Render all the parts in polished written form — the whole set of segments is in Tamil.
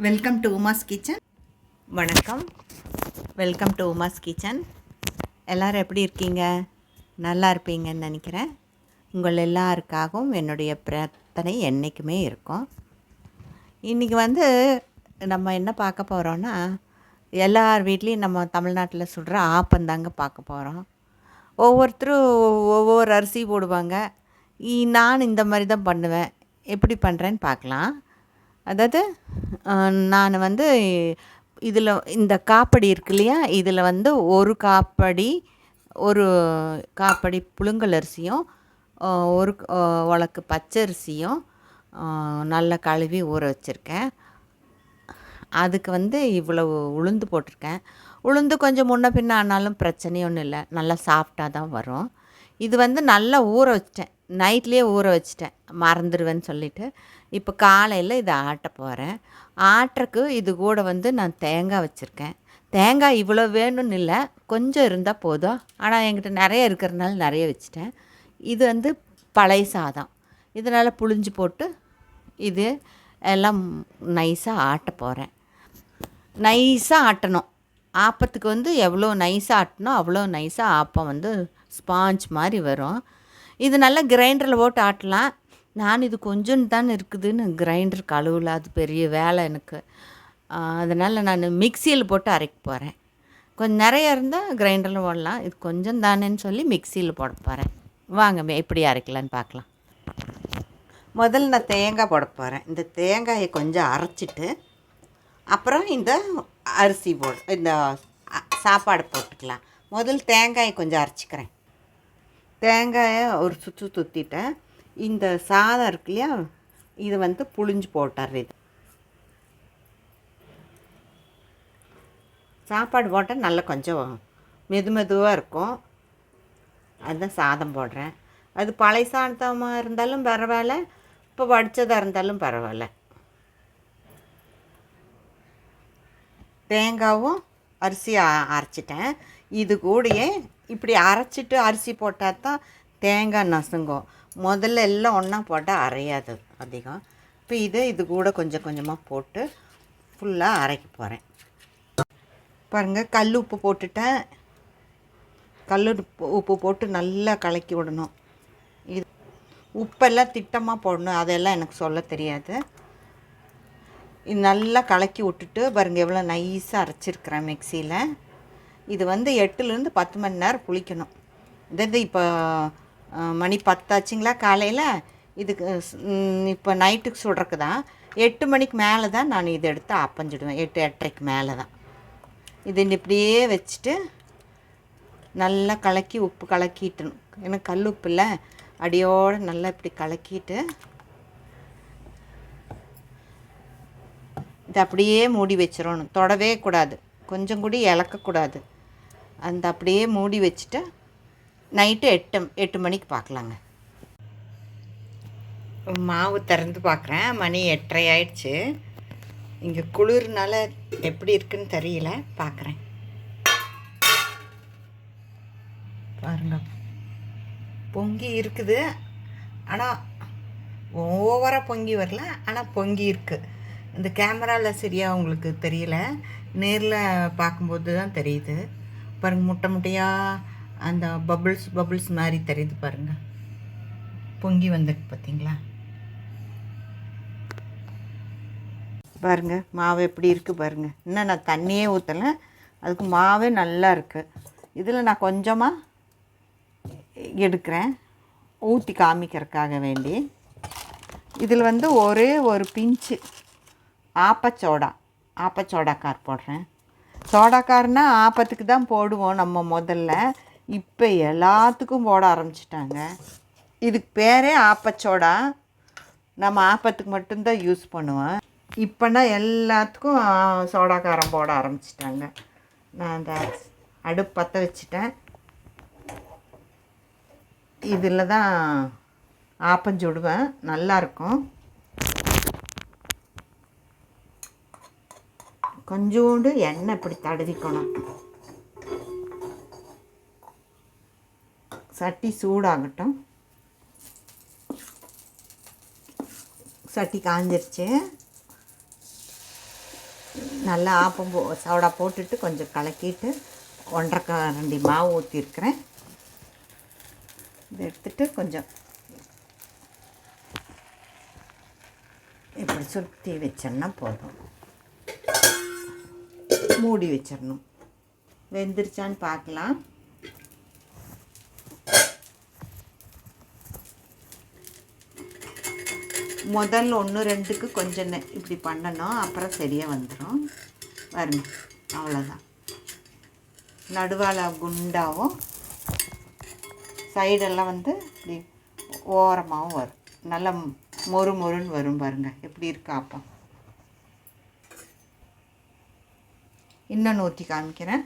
Welcome to Uma's kitchen. வணக்கம். Welcome to Uma's kitchen. எல்லோரும் எப்படி இருக்கீங்க? நல்லா இருப்பீங்கன்னு நினைக்கிறேன். உங்கள் எல்லாருக்காகவும் என்னுடைய பிரார்த்தனை என்றைக்குமே இருக்கும். இன்றைக்கி நம்ம என்ன பார்க்க போகிறோன்னா, எல்லார் வீட்லேயும் நம்ம தமிழ்நாட்டில் சுடுற ஆப்பந்தாங்க பார்க்க போகிறோம். ஒவ்வொருத்தரும் ஒவ்வொரு அரிசி போடுவாங்க. நான் இந்த மாதிரி தான் பண்ணுவேன். எப்படி பண்ணுறேன்னு பார்க்கலாம். அதாவது நான் இதில் இந்த காப்படி இருக்கு இல்லையா, இதில் ஒரு காப்படி புழுங்கல் அரிசியும் ஒரு உலக்கு பச்சரிசியும் நல்லா கழுவி ஊற வச்சுருக்கேன். அதுக்கு இவ்வளவு உளுந்து போட்டிருக்கேன். உளுந்து கொஞ்சம் முன்ன பின்ன ஆனாலும் பிரச்சனையும் ஒன்றும் இல்லை, நல்லா சாஃப்டாக தான் வரும். இது நல்லா ஊற வச்சிட்டேன், நைட்லேயே ஊற வச்சிட்டேன், மறந்துடுவேன்னு சொல்லிவிட்டு. இப்போ காலையில் இதை ஆட்ட போகிறேன். ஆட்டுறக்கு இது கூட நான் தேங்காய் வச்சுருக்கேன். தேங்காய் இவ்வளோ வேணும்னு இல்லை, கொஞ்சம் இருந்தால் போதும். ஆனால் என்கிட்ட நிறைய இருக்கிறதுனால நிறைய வச்சுட்டேன். இது பழைய சாதம், இதனால் புழிஞ்சு போட்டு இது எல்லாம் நைஸாக ஆட்ட போகிறேன். நைஸாக ஆட்டணும். ஆப்பத்துக்கு எவ்வளோ நைஸாக ஆட்டணும் அவ்வளோ நைஸாக ஆப்பம் ஸ்பாஞ்ச் மாதிரி வரும். இது நல்லா கிரைண்டரில் போட்டு ஆட்டலாம். நான் இது கொஞ்சம் தான் இருக்குதுன்னு கிரைண்டர் கழுவல, அது பெரிய வேலை எனக்கு. அதனால் நான் மிக்சியில் போட்டு அரைக்க போகிறேன். கொஞ்சம் நிறைய இருந்தால் கிரைண்டரில் போடலாம், இது கொஞ்சம் தானேன்னு சொல்லி மிக்சியில் போட போகிறேன். வாங்க எப்படி அரைக்கலான்னு பார்க்கலாம். முதல்ல நான் தேங்காய் போட போகிறேன். இந்த தேங்காயை கொஞ்சம் அரைச்சிட்டு அப்புறம் இந்த அரிசி இந்த சாப்பாடு போட்டுக்கலாம். முதல் தேங்காயை கொஞ்சம் அரைச்சிக்கிறேன். தேங்காயை ஒரு சுற்றிட்டேன். இந்த சாதம் இருக்கு இல்லையா, இது புழிஞ்சு போட்டுறது. இது சாப்பாடு போட்டால் நல்லா கொஞ்சம் மெதுவாக இருக்கும். அதுதான் சாதம் போடுறேன். அது பழைய சாதமாக இருந்தாலும் பரவாயில்ல, இப்போ வடித்ததாக இருந்தாலும் பரவாயில்ல. தேங்காவும் அரிசி அரைச்சிட்டேன். இது கூடயே இப்படி அரைச்சிட்டு அரிசி போட்டால் தான் தேங்காய் நசுங்கும். முதல்ல எல்லாம் ஒன்றா போட்டால் அரையாது அதிகம். இப்போ இது கூட கொஞ்சம் கொஞ்சமாக போட்டு ஃபுல்லாக அரைக்க போகிறேன். பாருங்கள், கல் உப்பு போட்டுட்டேன். கல் உப்பு போட்டு நல்லா கலக்கி விடணும். இது உப்பெல்லாம் திட்டமாக போடணும், அதெல்லாம் எனக்கு சொல்ல தெரியாது. இது நல்லா கலக்கி விட்டுட்டு பாருங்கள் எவ்வளோ நைஸாக அரைச்சிருக்கிறேன் மிக்சியில். இது 8லேருந்து 10 மணி நேரம் புளிக்கணும். இப்போ மணி 10 ஆச்சுங்களா காலையில். இதுக்கு இப்போ நைட்டுக்கு சுடுறக்கு தான் 8 மணிக்கு மேலே தான் நான் இதை எடுத்து அப்பஞ்சிடுவேன். 8-8:30 மேலே தான். இது இப்படியே வச்சுட்டு நல்லா கலக்கி உப்பு கலக்கிட்டணும். எனக்கு கல் உப்பு இல்லை, அடியோடு நல்லா இப்படி கலக்கிட்டு இது அப்படியே மூடி வச்சிடணும். தொடவே கூடாது, கொஞ்சம் கூட இளக்கக்கூடாது. அந்த அப்படியே மூடி வச்சுட்டு நைட்டு 8 மணிக்கு பார்க்கலாங்க. மாவு திறந்து பார்க்குறேன். மணி 8:30 ஆயிடுச்சு. இங்கே குளிர்னால எப்படி இருக்குன்னு தெரியல, பார்க்குறேன். பாருங்க, பொங்கி இருக்குது. ஆனால் ஓவராக பொங்கி வரல, ஆனால் பொங்கி இருக்குது. இந்த கேமராவில் சரியாக உங்களுக்கு தெரியல, நேரில் பார்க்கும்போது தான் தெரியுது. பாருங்கள், முட்டை முட்டையாக அந்த பபுள்ஸ் மாதிரி தெரியுது. பாருங்கள், பொங்கி வந்துருக்கு பார்த்தீங்களா? பாருங்கள் மாவு எப்படி இருக்குது பாருங்கள். இன்னும் நான் தண்ணியே ஊற்றலை, அதுக்கு மாவே நல்லா இருக்குது. இதில் நான் கொஞ்சமாக எடுக்கிறேன் ஊற்றி காமிக்கிறதுக்காக வேண்டி. இதில் ஒரே ஒரு பிஞ்சு ஆப்பச்சோடாக்கார் போடுறேன். சோடாக்கார்னா ஆப்பத்துக்கு தான் போடுவோம் நம்ம முதல்ல. இப்போ எல்லாத்துக்கும் போட ஆரம்பிச்சிட்டாங்க. இதுக்கு பேரே ஆப்பச்சோடா. நம்ம ஆப்பத்துக்கு மட்டும்தான் யூஸ் பண்ணுவோம். இப்போனா எல்லாத்துக்கும் சோடாக்காரம் போட ஆரம்பிச்சிட்டாங்க. நான் அந்த அடுப்பு பற்ற வச்சுட்டேன். இதில் தான் ஆப்பஞ்சுடுவேன், நல்லாயிருக்கும். கொஞ்சோண்டு எண்ணெய் இப்படி தடவிக்கணும். சட்டி சூடாகட்டும். சட்டி காஞ்சிருச்சு. நல்லா ஆப்பம் சோடா போட்டுட்டு கொஞ்சம் கலக்கிட்டு 1.5 கரண்டி மாவு ஊற்றிருக்கிறேன். இதை எடுத்துகிட்டு கொஞ்சம் இப்படி சுற்றி வச்சோன்னா போதும். மூடி வச்சிடணும். வெந்துருச்சான்னு பார்க்கலாம். முதல் 1-2க்கு கொஞ்சம் இப்படி பண்ணணும், அப்புறம் சரியாக வந்துடும். பாருங்க, அவ்வளோதான். நடுவால் குண்டாகவும் சைடெல்லாம் வந்து இப்படி ஓரமாகவும் வரும். நல்லா மொறுன்னு வரும். பாருங்கள் எப்படி இருக்கா அப்போ. இன்னும் ஊற்றி காமிக்கிறேன்.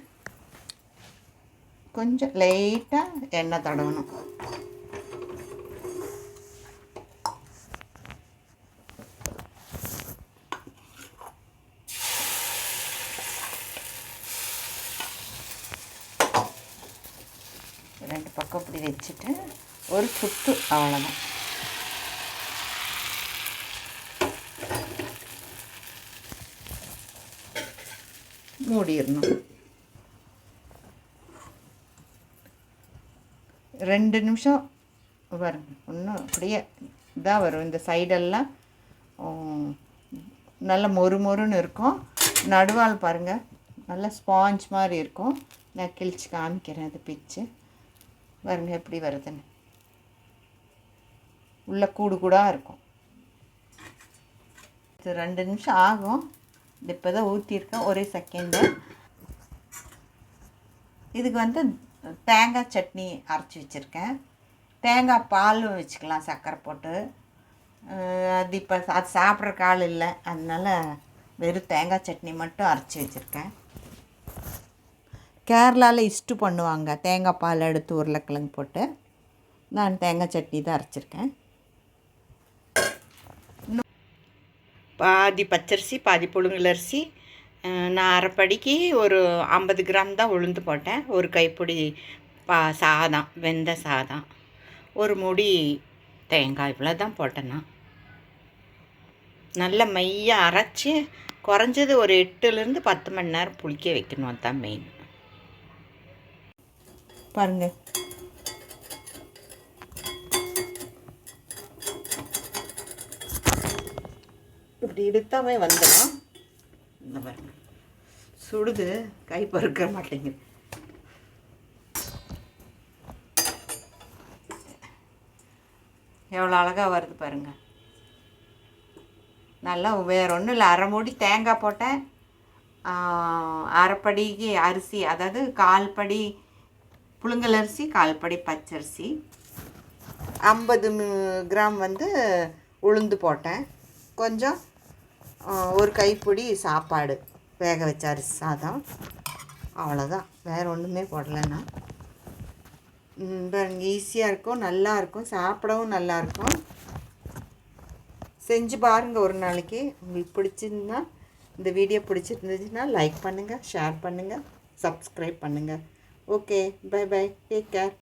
கொஞ்சம் லைட்டாக எண்ணெய் தடவணும். ரெண்டு பக்கம் இப்படி வச்சுட்டு ஒரு சுத்து, அவ்வளோதான். மூடிடணும். 2 நிமிஷம் பாருங்க. இன்னும் அப்படியே இதாக வரும். இந்த சைடெல்லாம் நல்ல மொறுன்னு இருக்கும். நடுவால் பாருங்கள் நல்ல ஸ்பாஞ்ச் மாதிரி இருக்கும். நான் கிழிச்சு காமிக்கிறேன். அது பிச்சு பாருங்க எப்படி வருதுன்னு. உள்ள கூடாக இருக்கும். இது 2 நிமிஷம் ஆகும். இது இப்போ தான் ஊற்றிருக்கேன், ஒரே செகண்டு. இதுக்கு வந்து தேங்காய் சட்னி அரைச்சி வச்சுருக்கேன். தேங்காய் பாலும் வச்சுக்கலாம் சர்க்கரை போட்டு. அது இப்போ அது சாப்பிட்றக்கு ஆள் இல்லை, அதனால் வெறும் தேங்காய் சட்னி மட்டும் அரைச்சி வச்சுருக்கேன். கேரளாவில் இஷ்டு பண்ணுவாங்க, தேங்காய் பால் எடுத்து உருளைக்கிழங்கு போட்டு. நான் தேங்காய் சட்னி தான் அரைச்சிருக்கேன். பாதி பச்சரிசி பாதி புழுங்கலரிசி. நான் அரைப்படிக்கு ஒரு 50 கிராம் தான் உளுந்து போட்டேன். ஒரு கைப்பிடி சாதம், வெந்த சாதம், ஒரு முடி தேங்காய், இவ்வளோ தான் போட்டேன்னா. நல்ல மையாக அரைச்சி குறைஞ்சது ஒரு 8லேருந்து 10 மணி நேரம் புளிக்க வைக்கணும். அதுதான் மெயின். பாருங்கள், இப்படி எடுத்தாமே வந்துடும். இந்த பாருங்க, சுடுது, கை பொறுக்க மாட்டேங்குது. எவ்வளோ அழகாக வருது பாருங்கள். நல்லா வேறு ஒன்றும் இல்லை, அரை மூடி தேங்காய் போட்டேன். அரைப்படிக்கு அரிசி, அதாவது 1/4 படி புழுங்கல் அரிசி, 1/4 படி பச்சரிசி, 50 கிராம் வந்து உளுந்து போட்டேன். கொஞ்சம் ஒரு கைப்பிடி சாப்பாடு, வேக வச்ச அரிசி சாதம், அவ்வளோதான். வேறு ஒன்றுமே போடலைன்னா. ஈஸியாக இருக்கும், நல்லாயிருக்கும், சாப்பிடவும் நல்லாயிருக்கும். செஞ்சு பாருங்கள் ஒரு நாளைக்கு. உங்களுக்கு பிடிச்சிருந்தா, இந்த வீடியோ பிடிச்சிருந்துச்சுன்னா லைக் பண்ணுங்கள், ஷேர் பண்ணுங்கள், சப்ஸ்கிரைப் பண்ணுங்கள். Okay, bye bye, take care.